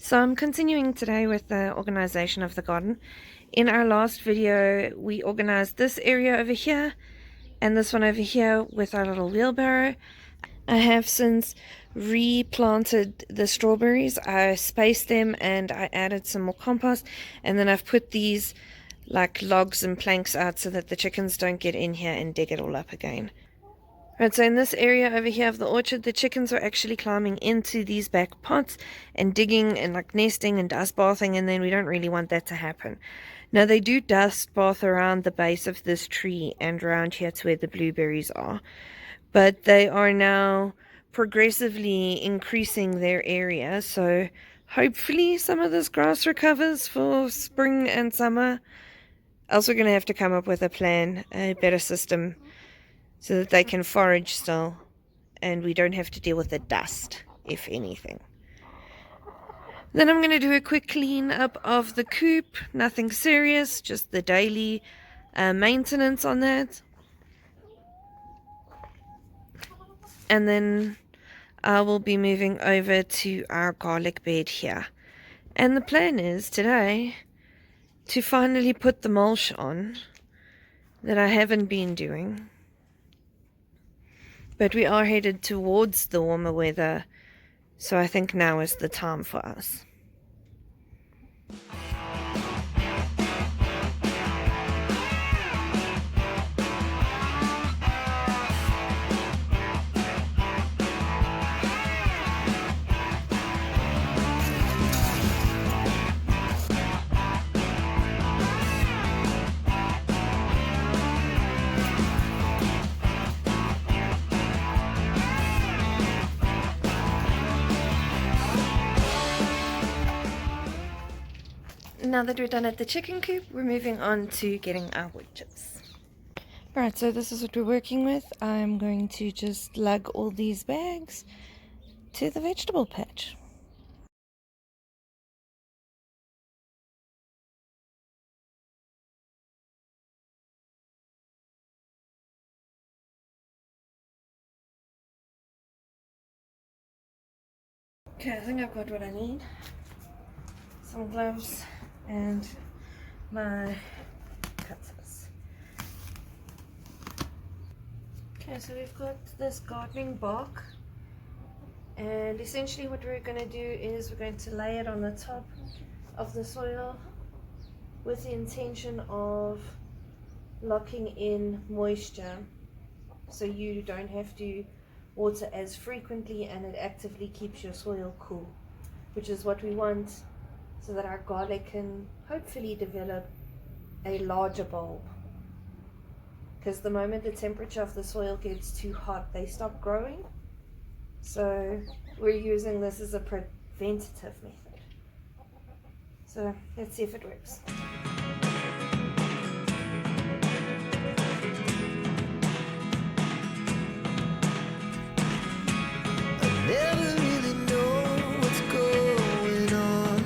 So I'm continuing today with the organization of the garden. In our last video, we organized this area over here and this one over here with our little wheelbarrow. I have since replanted the strawberries. I spaced them and I added some more compost, and then I've put these like logs and planks out so that the chickens don't get in here and dig it all up again. Right, so in this area over here of the orchard, the chickens are actually climbing into these back pots and digging and like nesting and dust bathing, and then we don't really want that to happen. Now they do dust bath around the base of this tree and around here to where the blueberries are, but they are now progressively increasing their area, so hopefully some of this grass recovers for spring and summer. Else we're going to have to come up with a plan, a better system, so that they can forage still and we don't have to deal with the dust, if anything. Then I'm going to do a quick clean up of the coop. Nothing serious, just the daily maintenance on that. And then I will be moving over to our garlic bed here. And the plan is today to finally put the mulch on that I haven't been doing. But we are headed towards the warmer weather, so I think now is the time for us. Now that we're done at the chicken coop, we're moving on to getting our wedges. Alright, so this is what we're working with. I'm going to just lug all these bags to the vegetable patch. Okay, I think I've got what I need. Some gloves and my cutters. Okay, so we've got this gardening bark, and essentially what we're going to do is we're going to lay it on the top of the soil with the intention of locking in moisture so you don't have to water as frequently, and it actively keeps your soil cool, which is what we want so that our garlic can hopefully develop a larger bulb. Because the moment the temperature of the soil gets too hot, they stop growing. So we're using this as a preventative method. So let's see if it works. Never really know what's going on.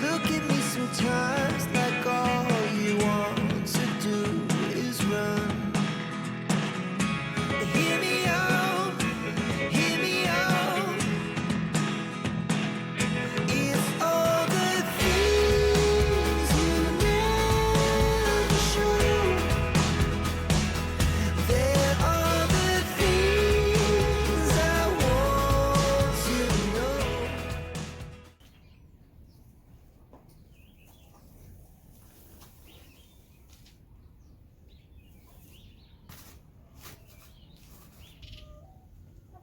Look at me sometimes like all you want to do is run. Hear me out, hear me out. It's all the things you never show. There are the things I want to know.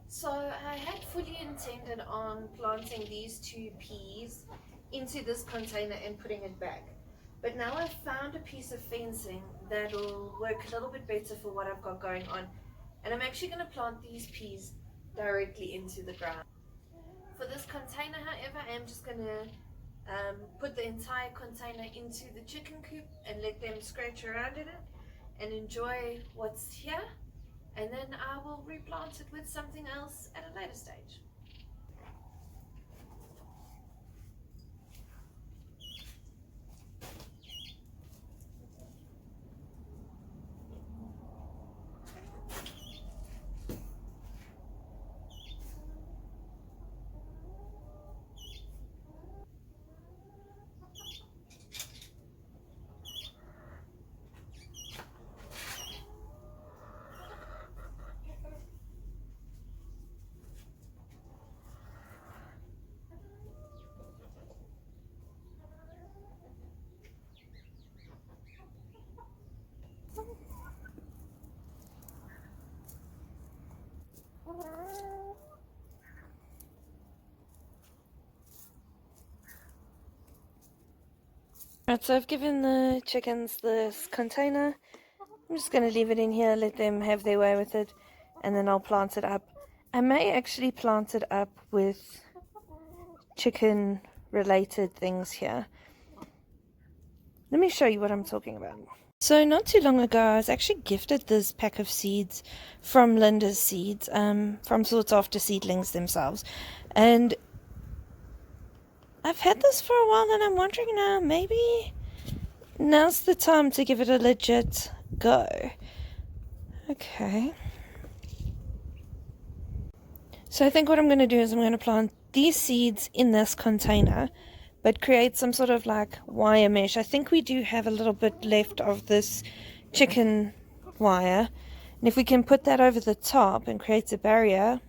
So I had fully intended on planting these two peas into this container and putting it back. But now I've found a piece of fencing that'll work a little bit better for what I've got going on. And I'm actually going to plant these peas directly into the ground. For this container, however, I'm just going to put the entire container into the chicken coop and let them scratch around in it and enjoy what's here. And then I will replant it with something else at a later stage. Right, so I've given the chickens this container. I'm just going to leave it in here, let them have their way with it, and then I'll plant it up. I may actually plant it up with chicken related things here. Let me show you what I'm talking about. So not too long ago, I was actually gifted this pack of seeds from Linda's Seeds, from Sought After Seedlings themselves. And I've had this for a while, and I'm wondering now, maybe now's the time to give it a legit go. Okay. So I think what I'm going to do is I'm going to plant these seeds in this container, but create some sort of like wire mesh. I think we do have a little bit left of this chicken wire, and if we can put that over the top and create a barrier,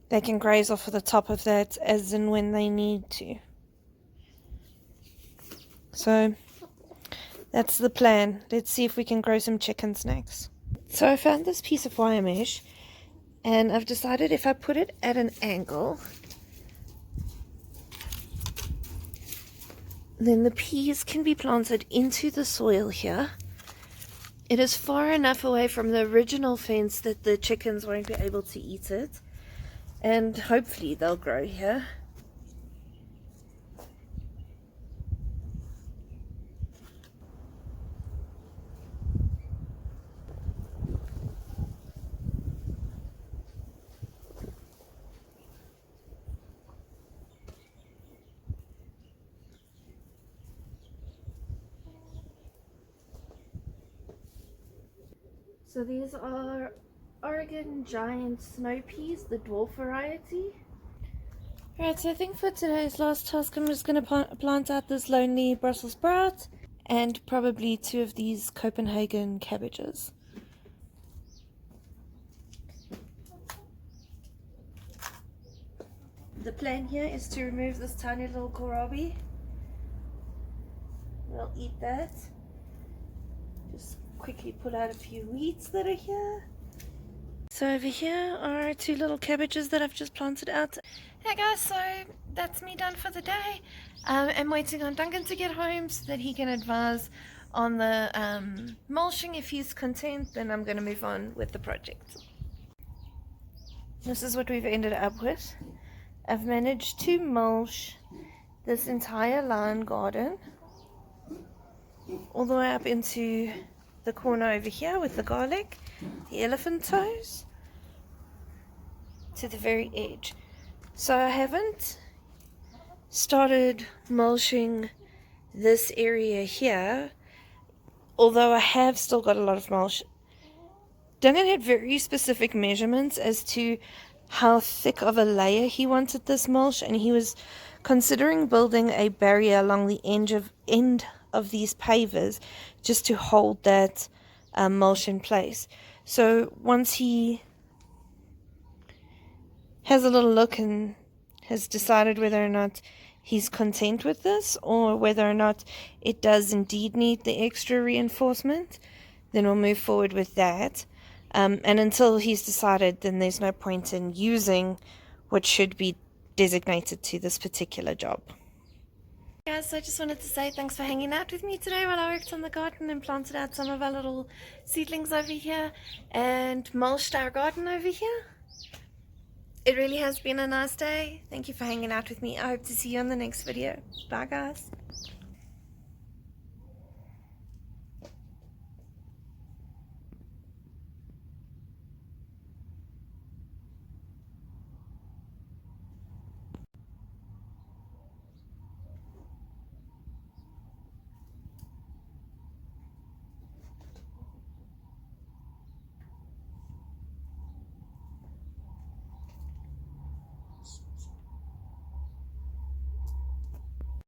they can graze off of the top of that as and when they need to. So that's the plan. Let's see if we can grow some chickens next. So I found this piece of wire mesh, and I've decided if I put it at an angle, then the peas can be planted into the soil here. It is far enough away from the original fence that the chickens won't be able to eat it, and hopefully they'll grow here. So these are Oregon giant snow peas, the dwarf variety. Alright, so I think for today's last task I'm just going to plant out this lonely Brussels sprout and probably 2 of these Copenhagen cabbages. The plan here is to remove this tiny little kohlrabi. We'll eat that. Just quickly pull out a few weeds that are here. So over here are 2 little cabbages that I've just planted out. Hey guys, so that's me done for the day. I'm waiting on Duncan to get home so that he can advise on the mulching. If he's content, then I'm going to move on with the project. This is what we've ended up with. I've managed to mulch this entire lawn garden all the way up into the corner over here with the garlic, the elephant toes, to the very edge. So I haven't started mulching this area here, although I have still got a lot of mulch. Duncan had very specific measurements as to how thick of a layer he wanted this mulch, and he was considering building a barrier along the end of these pavers just to hold that mulch in place. So once he has a little look and has decided whether or not he's content with this, or whether or not it does indeed need the extra reinforcement, then we'll move forward with that. And until he's decided, then there's no point in using what should be designated to this particular job. Guys, so I just wanted to say thanks for hanging out with me today while I worked on the garden and planted out some of our little seedlings over here and mulched our garden over here. It really has been a nice day. Thank you for hanging out with me. I hope to see you on the next video. Bye guys.